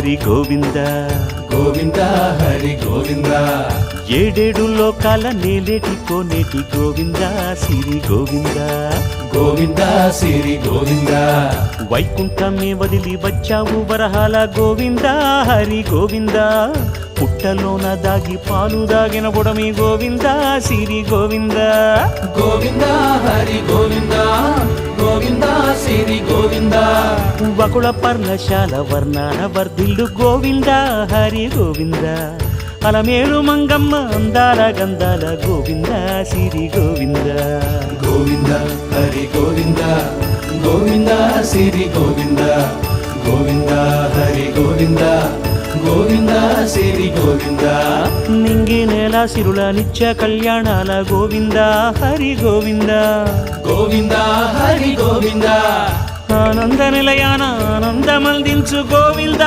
హరి గోవింద గోవింద హరి గోవింద ఏడేడు లోకాల నేలేటి కోనేటి గోవింద సిరి గోవింద గోవింద సిరి గోవింద వైకుంఠమే వదిలి వచ్చావు వరహాల గోవింద హరి గోవింద పుట్టలోన దాగి పాలు దాగిన బుడమి గోవింద సిరి గోవింద గోవింద హరి గోవింద గోవింద సిరి గోవింద వకుళ పర్ణశాల వర్ణాల వర్ధిల్లు గోవింద హరి గోవింద అలమేలు మంగమ్మ అందాల గంధాల గోవింద సిరి గోవింద గోవింద హరి గోవింద గోవింద సిరి గోవింద గోవింద హరి గోవింద గోవింద సిరి గోవింద నింగి నేల సిరుల నిత్య కళ్యాణాల గోవింద హరి గోవింద గోవింద హరి గోవింద ఆనంద నిలయాన ఆనందమందించు గోవింద